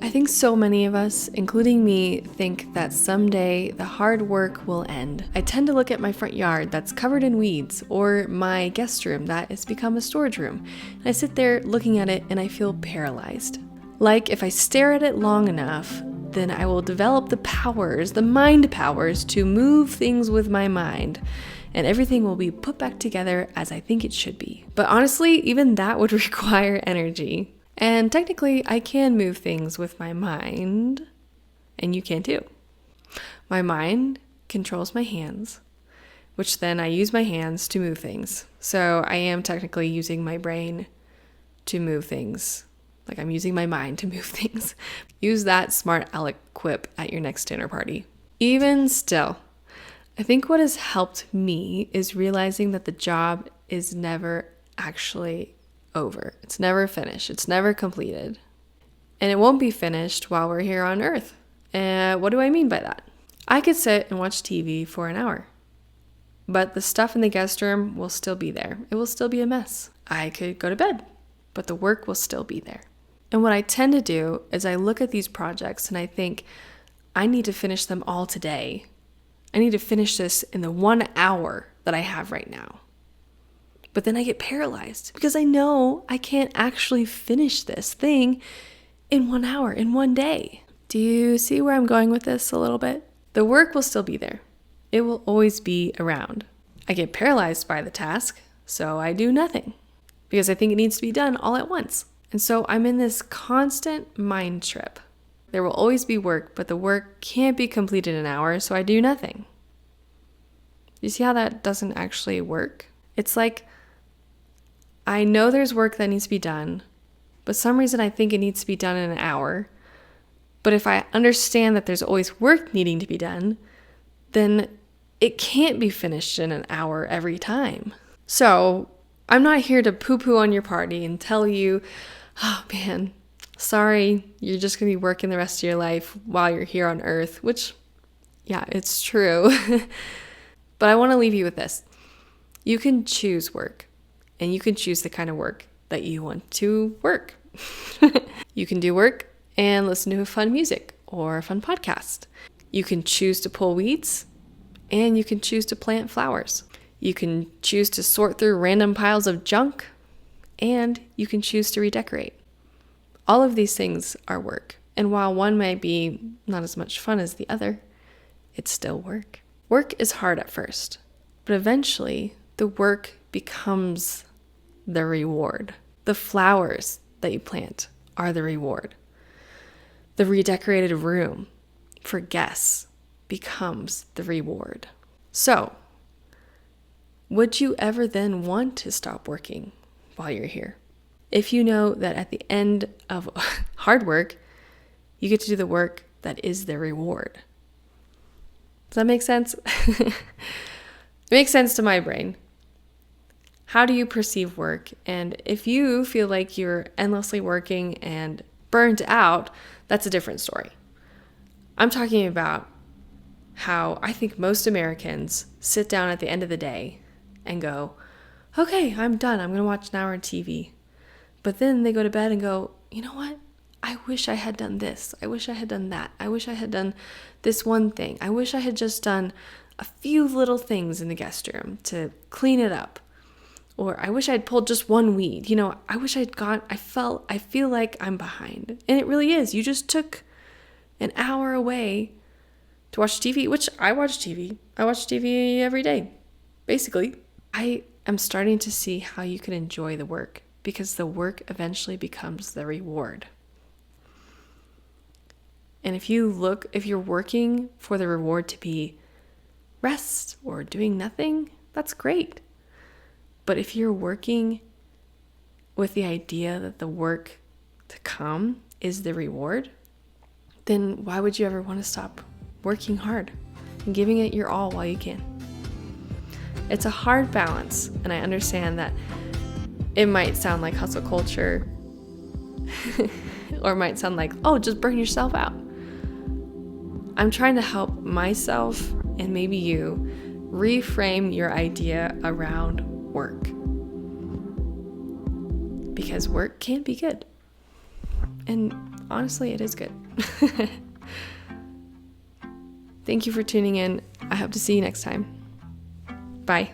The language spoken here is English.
I think so many of us, including me, think that someday the hard work will end. I tend to look at my front yard that's covered in weeds, or my guest room that has become a storage room, and I sit there looking at it and I feel paralyzed. Like if I stare at it long enough, then I will develop the powers, the mind powers, to move things with my mind, and everything will be put back together as I think it should be. But honestly, even that would require energy. And technically, I can move things with my mind, and you can too. My mind controls my hands, which then I use my hands to move things. So I am technically using my brain to move things. Like I'm using my mind to move things. Use that smart aleck quip at your next dinner party. Even still, I think what has helped me is realizing that the job is never actually over. It's never finished. It's never completed. And it won't be finished while we're here on Earth. And what do I mean by that? I could sit and watch TV for an hour, but the stuff in the guest room will still be there. It will still be a mess. I could go to bed, but the work will still be there. And what I tend to do is I look at these projects and I think, I need to finish them all today. I need to finish this in the 1 hour that I have right now. But then I get paralyzed because I know I can't actually finish this thing in 1 hour, in one day. Do you see where I'm going with this a little bit? The work will still be there. It will always be around. I get paralyzed by the task, so I do nothing because I think it needs to be done all at once. And so I'm in this constant mind trip. There will always be work, but the work can't be completed in an hour, so I do nothing. You see how that doesn't actually work? It's like I know there's work that needs to be done, but some reason I think it needs to be done in an hour. But if I understand that there's always work needing to be done, then it can't be finished in an hour every time. So I'm not here to poo-poo on your party and tell you, oh man, sorry, you're just going to be working the rest of your life while you're here on Earth, which, yeah, it's true. But I want to leave you with this. You can choose work. And you can choose the kind of work that you want to work. You can do work and listen to fun music or a fun podcast. You can choose to pull weeds and you can choose to plant flowers. You can choose to sort through random piles of junk and you can choose to redecorate. All of these things are work. And while one might be not as much fun as the other, it's still work. Work is hard at first, but eventually the work becomes the reward. The flowers that you plant are the reward. The redecorated room for guests becomes the reward. So, would you ever then want to stop working while you're here? If you know that at the end of hard work, you get to do the work that is the reward. Does that make sense? It makes sense to my brain. How do you perceive work? And if you feel like you're endlessly working and burnt out, that's a different story. I'm talking about how I think most Americans sit down at the end of the day and go, okay, I'm done. I'm going to watch an hour of TV. But then they go to bed and go, you know what? I wish I had done this. I wish I had done that. I wish I had done this one thing. I wish I had just done a few little things in the guest room to clean it up. Or I wish I'd pulled just one weed. I wish I feel like I'm behind. And it really is. You just took an hour away to watch TV, which I watch TV. I watch TV every day, basically. I am starting to see how you can enjoy the work because the work eventually becomes the reward. And if you're working for the reward to be rest or doing nothing, that's great. But if you're working with the idea that the work to come is the reward, then why would you ever want to stop working hard and giving it your all while you can? It's a hard balance, and I understand that it might sound like hustle culture or it might sound like, oh, just burn yourself out. I'm trying to help myself and maybe you reframe your idea around work. Because work can be good. And honestly, it is good. Thank you for tuning in. I hope to see you next time. Bye.